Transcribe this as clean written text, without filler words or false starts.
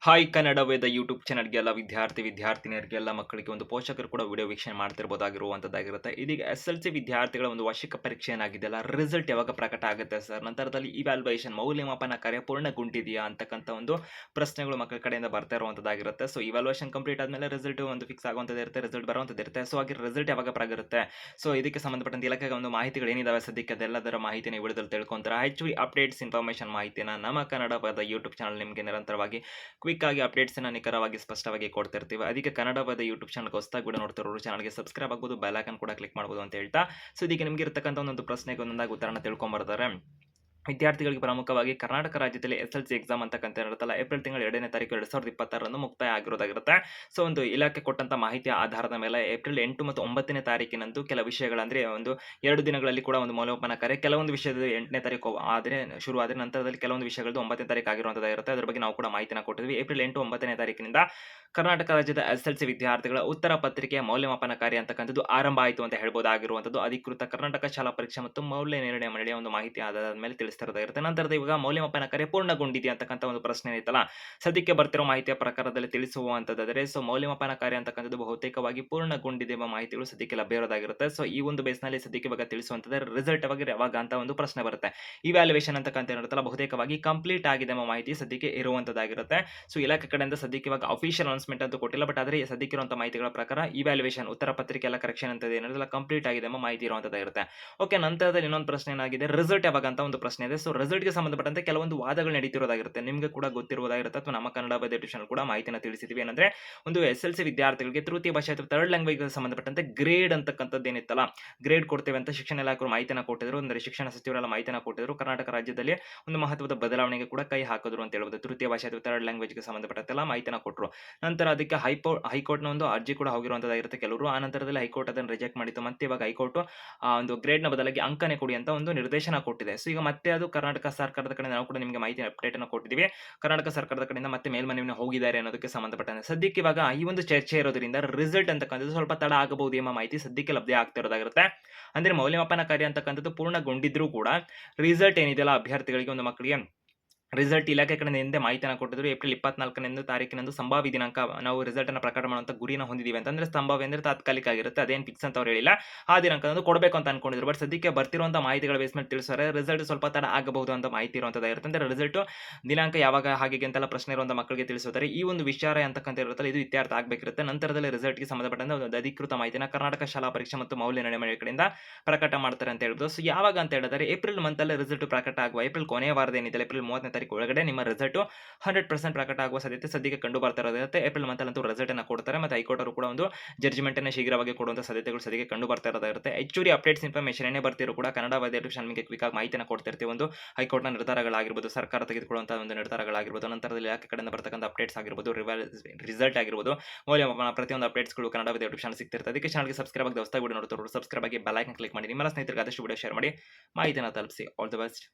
Hi Kannada ವೇದ YouTube ಚಾನಲ್ಗೆ ಎಲ್ಲ ವಿದ್ಯಾರ್ಥಿನಿಯರಿಗೆ ಎಲ್ಲ ಮಕ್ಕಳಿಗೆ ಒಂದು ಪೋಷಕರು ಕೂಡ ವಿಡಿಯೋ ವೀಕ್ಷಣೆ ಮಾಡ್ತಿರ್ಬೋದಾಗಿರುವಂಥದ್ದಾಗಿರುತ್ತೆ. ಇದೀಗ SLC ವಿದ್ಯಾರ್ಥಿಗಳ ಒಂದು ವಾರ್ಷಿಕ ಪರೀಕ್ಷೆ ಏನಾಗಿದೆಯಲ್ಲ, ರಿಸಲ್ಟ್ ಯಾವಾಗ ಪ್ರಕಟ ಆಗುತ್ತೆ ಸರ್? ನಂತರದಲ್ಲಿ ಇವ್ಯಾಲ್ಯೂಯೇಷನ್ ಮೌಲ್ಯಮಾಪನ ಕಾರ್ಯ ಪೂರ್ಣಗೊಂಡಿದೆಯಾ ಅಂತಕ್ಕಂಥ ಒಂದು ಪ್ರಶ್ನೆಗಳು ಮಕ್ಕಳ ಕಡೆಯಿಂದ ಬರ್ತಾ ಇರುವಂಥದ್ದಾಗಿರುತ್ತೆ. ಸೊ ಇವ್ಯಾಲ್ಯೂಯೇಷನ್ ಕಂಪ್ಲೀಟ್ ಆದಮೇಲೆ ರಿಸಲ್ಟ್ ಒಂದು ಫಿಕ್ಸ್ ಆಗುವಂಥದ್ದು ಇರುತ್ತೆ, ರಿಸಲ್ಟ್ ಬರುವಂಥದ್ದು ಇರುತ್ತೆ. ಸೊ ಹಾಗೆ ರಿಸಲ್ಟ್ ಯಾವಾಗ ಬರುತ್ತೆ? ಸೊ ಇದಕ್ಕೆ ಸಂಬಂಧಪಟ್ಟಂತೆ ಇಲಾಖೆಗೆ ಒಂದು ಮಾಹಿತಿಗಳು ಏನಿದಾವೆ ಸದ್ಯಕ್ಕೆ ಅದೆಲ್ಲದರ ಮಾಹಿತಿನ ವಿಡಿಯೋದಲ್ಲಿ ತಿಳ್ಕೊಂತಾರೆ. ಹೆಚ್ಚು ಅಪ್ಡೇಟ್ಸ್ ಇನ್ಫಾರ್ಮೇಷನ್ ಮಾಹಿತಿನ ನಮ್ಮ ಕನ್ನಡ ವೇದ ಯೂಟ್ಯೂಬ್ ಚಾನಲ್ ನಿಮಗೆ ನಿರಂತರವಾಗಿ ಕ್ವಿಕ್ ಆಗಿ ಅಪ್ಡೇಟ್ಸ್ನ ನಿಖರವಾಗಿ ಸ್ಪಷ್ಟವಾಗಿ ಕೊಡ್ತಿರ್ತೀವಿ. ಅದಕ್ಕೆ ಕನ್ನಡವಾದ ಯೂಟ್ಯೂಬ್ ಚಾನಲ್ಗೆ ಹೊಸದಾಗಿ ವಿಡಿಯೋ ನೋಡ್ತಿರೋರು ಚಾನಲ್ಗೆ ಸಬ್ಸ್ಕ್ರೈಬ್ ಆಗ್ಬೋದು, ಬೆಲ್ ಐಕಾನ್ ಕೂಡ ಕ್ಲಿಕ್ ಮಾಡ್ಬೋದು ಅಂತ ಹೇಳ್ತಾ, ಸೊ ಇದಕ್ಕೆ ನಿಮಗೆ ಇರತಕ್ಕಂಥ ಒಂದು ಪ್ರಶ್ನೆಗೆ ಒಂದೊಂದಾಗಿ ಉತ್ತರನ ತಿಳ್ಕೊಂಬರ್ತಾರೆ. ವಿದ್ಯಾರ್ಥಿಗಳಿಗೆ ಪ್ರಮುಖವಾಗಿ ಕರ್ನಾಟಕ ರಾಜ್ಯದಲ್ಲಿ SLC ಎಕ್ಸಾಮ್ ಅಂತಕ್ಕಂತ ಇರುತ್ತಲ್ಲ, ಏಪ್ರಿಲ್ ತಿಂಗಳ 2ನೇ ತಾರೀಕು 2026ರಂದು ಮುಕ್ತಾಯ ಆಗಿರೋದಾಗಿರುತ್ತೆ. ಸೊ ಒಂದು ಇಲಾಖೆ ಕೊಟ್ಟಂತ ಮಾಹಿತಿಯ ಆಧಾರದ ಮೇಲೆ ಏಪ್ರಿಲ್ 8 ಮತ್ತು 9ನೇ ತಾರೀಕಿನಂದು ಕೆಲ ವಿಷಯಗಳಂದ್ರೆ ಒಂದು 2 ದಿನಗಳಲ್ಲಿ ಕೂಡ ಒಂದು ಮೌಲ್ಯಮಾಪನ ಕಾರ್ಯ ಕೆಲವೊಂದು ವಿಷಯದ 8ನೇ ತಾರೀಕು ಆದರೆ ಶುರು ಆದರೆ ನಂತರದಲ್ಲಿ ಕೆಲವೊಂದು ವಿಷಯಗಳದ್ದು 9ನೇ ತಾರೀಕು ಆಗಿರುವಂತದ್ದಾಗಿರುತ್ತೆ. ಅದರ ಬಗ್ಗೆ ನಾವು ಕೂಡ ಮಾಹಿತಿನ ಕೊಟ್ಟಿದ್ವಿ. ಏಪ್ರಿಲ್ 8, 9ನೇ ತಾರೀಕಿನಿಂದ ಕರ್ನಾಟಕ ರಾಜ್ಯದ SLC ವಿದ್ಯಾರ್ಥಿಗಳ ಉತ್ತರ ಪತ್ರಿಕೆಯ ಮೌಲ್ಯಮಾಪನ ಕಾರ್ಯ ಅಂತಕ್ಕಂಥದ್ದು ಆರಂಭ ಆಯಿತು ಅಂತ ಹೇಳ್ಬೋದಾಗಿರುವಂಥದ್ದು ಅಧಿಕೃತ ಕರ್ನಾಟಕ ಶಾಲಾ ಪರೀಕ್ಷೆ ಮತ್ತು ಮೌಲ್ಯ ನಿರ್ಣಯ ಮಂಡಳಿಯ ಒಂದು ಮಾಹಿತಿ ಆಧಾರದ ಮೇಲೆ ತಿಳಿಸ್ತಿರೋದಾಗಿರುತ್ತೆ. ನಂತರದ ಇವಾಗ ಮೌಲ್ಯಮಾಪನ ಕಾರ್ಯ ಪೂರ್ಣಗೊಂಡಿದೆ ಅಂತಕ್ಕಂಥ ಒಂದು ಪ್ರಶ್ನೆ ಐತಲ್ಲ, ಸದ್ಯಕ್ಕೆ ಬರ್ತಿರೋ ಮಾಹಿತಿಯ ಪ್ರಕಾರದಲ್ಲಿ ತಿಳಿಸುವಂತದ್ದಾದರೆ, ಸೊ ಮೌಲ್ಯಮಾಪನ ಕಾರ್ಯ ಅಂತಕ್ಕಂಥದ್ದು ಬಹುತೇಕವಾಗಿ ಪೂರ್ಣಗೊಂಡಿದೆ ಎಂಬ ಮಾಹಿತಿಗಳು ಸದ್ಯಕ್ಕೆ ಲಭ್ಯ ಇರೋದಾಗಿರುತ್ತೆ. ಸೊ ಈ ಒಂದು ಬೇಸ್ನಲ್ಲಿ ಸದ್ಯಕ್ಕೆ ಇವಾಗ ತಿಳಿಸುವಂತದ್ದು ರಿಸಲ್ಟ್ ಯಾವಾಗ ಅಂತ ಒಂದು ಪ್ರಶ್ನೆ ಬರುತ್ತೆ. ಇವ್ಯಾಲ್ಯೂಯೇಷನ್ ಅಂತಕ್ಕಂಥ ಇರುತ್ತಲ್ಲ, ಬಹುತೇಕವಾಗಿ ಕಂಪ್ಲೀಟ್ ಆಗಿದೆ ಎಂಬ ಮಾಹಿತಿ ಸದ್ಯಕ್ಕೆ ಇರುವಂತದ್ದಾಗಿರುತ್ತೆ. ಸೊ ಇಲಾಖೆ ಕಡೆಯಿಂದ ಸದ್ಯಕ್ಕೆ ಇವಾಗ ಅಫಿಷಿಯಲ್ ಅನೌನ್ಸ್ಮೆಂಟ್ ಅಂತೂ ಕೊಟ್ಟಿಲ್ಲ, ಬಟ್ ಆದರೆ ಸದ್ಯಕ್ಕೆ ಇರುವಂತಹ ಮಾಹಿತಿಗಳ ಪ್ರಕಾರ ಇವ್ಯಾಲ್ಯೂಯೇಷನ್ ಉತ್ತರ ಪತ್ರಿಕೆ ಎಲ್ಲ ಕರೆಕ್ಷನ್ ಅಂತ ಏನಿರೋದಿಲ್ಲ ಕಂಪ್ಲೀಟ್ ಆಗಿದೆ ಎಂಬ ಮಾಹಿತಿ ಇರುವಂತದ್ದಾಗಿರುತ್ತೆ. ಓಕೆ, ನಂತರದಲ್ಲಿ ಇನ್ನೊಂದು ಪ್ರಶ್ನೆ ಏನಾಗಿದೆ, ರಿಸಲ್ಟ್ ಯಾವಾಗ ಅಂತ ಒಂದು ಪ್ರಶ್ನೆ ಇದೆ. ಸೊ ರಿಸಲ್ಟ್ಗೆ ಸಂಬಂಧಪಟ್ಟಂತೆ ಕೆಲವೊಂದು ವಾದಗಳು ನಡೀತಿರೋದಾಗಿರುತ್ತೆ, ನಿಮಗೆ ಕೂಡ ಗೊತ್ತಿರುವುದಾಗಿರುತ್ತೆ ಅಥವಾ ನಮ್ಮ ಕನ್ನಡ ವೇದ ಯೂಟ್ಯೂಬ್ ಕೂಡ ಮಾಹಿತಿನ ತಿಳಿಸಿದ್ವಿ. ಏನಂದ್ರೆ ಒಂದು SLC ವಿದ್ಯಾರ್ಥಿಗಳಿಗೆ ತೃತೀಯ ಭಾಷೆ ಅಥವಾ ಥರ್ಡ್ ಲ್ಯಾಂಗ್ವೇಜ್ ಸಂಬಂಧಪಟ್ಟಂತೆ ಗ್ರೇಡ್ ಅಂತಕ್ಕಂಥದ್ದು ಏನಿತ್ತಲ್ಲ, ಗ್ರೇಡ್ ಕೊಡ್ತೇವೆ ಅಂತ ಶಿಕ್ಷಣ ಇಲಾಖೆ ಮಾಹಿತಿನ ಕೊಟ್ಟಿದ್ರು, ಅಂದ್ರೆ ಶಿಕ್ಷಣ ಸಚಿವರೆಲ್ಲ ಮಾಹಿತಿನ ಕೊಟ್ಟಿದ್ರು. ಕರ್ನಾಟಕ ರಾಜ್ಯದಲ್ಲಿ ಒಂದು ಮಹತ್ವದ ಬದಲಾವಣೆಗೆ ಕೂಡ ಕೈ ಹಾಕಿದ್ರು ಅಂತ ಹೇಳ್ಬೋದು. ತೃತೀಯ ಭಾಷೆ ಅಥವಾ ಥರ್ಡ್ ಲ್ಯಾಂಗ್ವೇಜ್ಗೆ ಸಂಬಂಧಪಟ್ಟಂತೆಲ್ಲ ಮಾಹಿತಿನ ಕೊಟ್ಟರು. ನಂತರ ಅದಕ್ಕೆ ಹೈಕೋರ್ಟ್ನ ಒಂದು ಅರ್ಜಿ ಕೂಡ ಹೋಗಿರುವಂತದ್ದಾಗಿರುತ್ತೆ ಕೆಲವರು. ಆ ನಂತರದಲ್ಲಿ ಹೈಕೋರ್ಟ್ ಅದನ್ನು ರಿಜೆಕ್ಟ್ ಮಾಡಿತ್ತು. ಮತ್ತೆ ಇವಾಗ ಹೈಕೋರ್ಟ್ ಒಂದು ಗ್ರೇಡ್ನ ಬದಲಾಗಿ ಅಂಕನೆ ಕೊಡಿ ಅಂತ ಒಂದು ನಿರ್ದೇಶನ ಕೊಟ್ಟಿದೆ. ಸೊ ಈಗ ಮತ್ತೆ ಅದು ಕರ್ನಾಟಕ ಸರ್ಕಾರದ ಕಡೆ ನಾವು ಕೂಡ ನಿಮಗೆ ಮಾಹಿತಿ ಅಪ್ಡೇಟ್ ಅನ್ನು ಕೊಟ್ಟಿದ್ದೀವಿ. ಕರ್ನಾಟಕ ಸರ್ಕಾರದ ಕಡೆಯಿಂದ ಮತ್ತೆ ಮೇಲ್ಮನವಿನ ಹೋಗಿದ್ದಾರೆ ಅನ್ನೋದಕ್ಕೆ ಸಂಬಂಧಪಟ್ಟಂತೆ ಸದ್ಯಕ್ಕೆ ಇವಾಗ ಈ ಒಂದು ಚರ್ಚೆ ಇರೋದ್ರಿಂದ ರಿಸಲ್ಟ್ ಅಂತಕ್ಕಂಥದ್ದು ಸ್ವಲ್ಪ ತಡ ಆಗಬಹುದು ಎಂಬ ಮಾಹಿತಿ ಸದ್ಯಕ್ಕೆ ಲಭ್ಯ ಆಗ್ತಿರೋದಾಗಿರುತ್ತೆ. ಅಂದ್ರೆ ಮೌಲ್ಯಮಾಪನ ಕಾರ್ಯ ಅಂತಕ್ಕಂಥದ್ದು ಪೂರ್ಣಗೊಂಡಿದ್ರೂ ಕೂಡ ರಿಸಲ್ಟ್ ಏನಿದೆಯಲ್ಲ ಅಭ್ಯರ್ಥಿಗಳಿಗೆ ಒಂದು ಮಕ್ಕಳಿಗೆ ರಿಸಲ್ಟ್ ಇಲಾಖೆ ಕಡೆಯಿಂದ ಹಿಂದೆ ಮಾಹಿತಿಯನ್ನು ಕೊಟ್ಟಿದ್ರು. ಏಪ್ರಿಲ್ 24ನೇ ತಾರೀಕಿನಂದು ಸಂಭಾವ್ಯ ದಿನಾಂಕ ನಾವು ರಿಸಲ್ಟ್ ಅನ್ನು ಪ್ರಕಟ ಮಾಡುವಂತ ಗುರಿನ ಹೊಂದಿದ್ದೀವಿ ಅಂತಂದ್ರೆ ಸಂಭಾವ್ಯ ಅಂದ್ರೆ ತಾತ್ಕಾಲಿಕ ಆಗಿರುತ್ತೆ, ಅದೇನು ಫಿಕ್ಸ್ ಅಂತ ಅವ್ರು ಹೇಳಿಲ್ಲ. ಆ ದಿನಾಂಕದಂದು ಕೊಡಬೇಕು ಅಂತ ಅನ್ಕೊಂಡಿದ್ರು. ಬಟ್ ಸದ್ಯಕ್ಕೆ ಬರ್ತಿರುವಂತಹ ಮಾಹಿತಿಗಳ ಬೇಸ್ ಮೇಲೆ ತಿಳಿಸಿದ್ರೆ ರಿಸಲ್ಟ್ ಸ್ವಲ್ಪ ತಡ ಆಗಬಹುದು ಅಂತ ಮಾಹಿತಿ ಇರುವಂತದ್ದಾಗಿರುತ್ತೆ. ಅಂದ್ರೆ ರಿಸಲ್ಟ್ ದಿನಾಂಕ ಯಾವಾಗ ಹಾಗೆ ಅಂತೆಲ್ಲ ಪ್ರಶ್ನೆ ಇರುವಂತಹ ಮಕ್ಕಳಿಗೆ ತಿಳಿಸಿದರೆ ಈ ಒಂದು ವಿಚಾರ ಅಂತಕ್ಕಂಥ ಇರುತ್ತಲ್ಲ, ಇದು ಇತ್ಯರ್ಥ ಆಗಬೇಕಿರುತ್ತೆ. ನಂತರದಲ್ಲಿ ರಿಸಲ್ಟ್ಗೆ ಸಂಬಂಧಪಟ್ಟಂತೆ ಒಂದು ಅಧಿಕೃತ ಮಾಹಿತಿನ ಕರ್ನಾಟಕ ಶಾಲಾ ಪರೀಕ್ಷೆ ಮತ್ತು ಮೌಲ್ಯ ನಿರ್ಣಯ ಮಂಡಳಿ ಕಡೆಯಿಂದ ಪ್ರಕಟ ಮಾಡ್ತಾರೆ ಅಂತ ಹೇಳ್ಬೋದು. ಸೊ ಯಾವಾಗ ಅಂತ ಹೇಳಿದರೆ ಏಪ್ರಿಲ್ ಮಂತ್ ಅಲ್ಲಿ ರಿಸಲ್ಟ್ ಪ್ರಕಟ ಆಗುವ ಏಪ್ರಿಲ್ ಕೊನೆಯ ವಾರದ ಏನಿದೆ ಏಪ್ರಿಲ್ 30ನೇ ತಾರೀಕು ಒಳಗಡೆ ನಿಮ್ಮ ರಿಸಲ್ಟ್ 100% ಪ್ರಕಟ ಆಗುವ ಸಾಧ್ಯತೆ ಸದ್ಯಕ್ಕೆ ಕಂಡು ಬರ್ತಾ ಇರೋದಿರುತ್ತೆ. ಏಪ್ರಿಲ್ ಮಂತ್ ಅಂತೂ ರಿಸಲ್ಟ್ ಅನ್ನು ಕೊಡ್ತಾರೆ. ಮತ್ತೆ ಹೈಕೋರ್ಟ್ ಅವರು ಕೂಡ ಒಂದು ಜಡ್ಜ್ಮೆಂಟ್ ಅನ್ನು ಶೀಘ್ರವಾಗಿ ಕೊಡುವಂತ ಸಾಧ್ಯತೆಗಳು ಸದ್ಯಕ್ಕೆ ಕಂಡು ಬರ್ತಾ ಇರೋದಿರುತ್ತೆ. ಹೆಚ್ಚುವರಿ ಅಪ್ಡೇಟ್ಸ್ ಇನ್ಫಾರ್ಮೇಷನ್ ಏನೇ ಬರ್ತಿರೋ ಕೂಡ ಕನ್ನಡ ವೇದ ಯೂಟ್ಯೂಬ್ ನಿಮಗೆ ಕ್ವಿಕ್ ಆಗಿ ಮಾಹಿತಿನ ಕೊಡ್ತಿರ್ತೀವಿ. ಒಂದು ಹೈಕೋರ್ಟ್ನ ನಿರ್ಧಾರಗಳಾಗಿರ್ಬೋದು, ಸರ್ಕಾರ ತೆಗೆದುಕೊಳ್ಳುವಂತಹ ಒಂದು ನಿರ್ಧಾರಗಳಾಗಿರ್ಬೋದು, ನಂತರದಲ್ಲಿ ಇಲಾಖೆ ಕಡೆಯಿಂದ ಬರ್ತಕ್ಕಂಥ ಅಪ್ಡೇಟ್ಸ್ ಆಗಿರ್ಬೋದು, ರಿಸಲ್ಟ್ ಆಗಿರ್ಬೋದು, ಮೌಲ್ಯಮಾಪನ ಪ್ರತಿಯೊಂದು ಅಪ್ಡೇಟ್ಸ್ಗಳು ಕನ್ನಡ ವೇದ ಯೂಟ್ಯೂಬ್ ಚಾನಲ್ ಸಿಗ್ತಿರುತ್ತೆ. ಅದಕ್ಕೆ ಚಾನಲ್ಗೆ ಸಬ್ಸ್ಕ್ರೈಬ್ ಆಗಿ ಹೊಸದಾಗಿ ವಿಡಿಯೋ ನೋಡ್ತಿರೋರು ಸಬ್ಸ್ಕ್ರೈಬ್ ಆಗಿ ಬೆಲ್ ಐಕಾನ್ ಕ್ಲಿಕ್ ಮಾಡಿ. ನಿಮ್ಮ ಸ್ನೇಹಿತರಿಗೆ ಆದಷ್ಟು ವಿಡಿಯೋ ಶೇರ್ ಮಾಡಿ ಮಾಹಿತಿನ ತಲುಪಿಸಿ. All the best.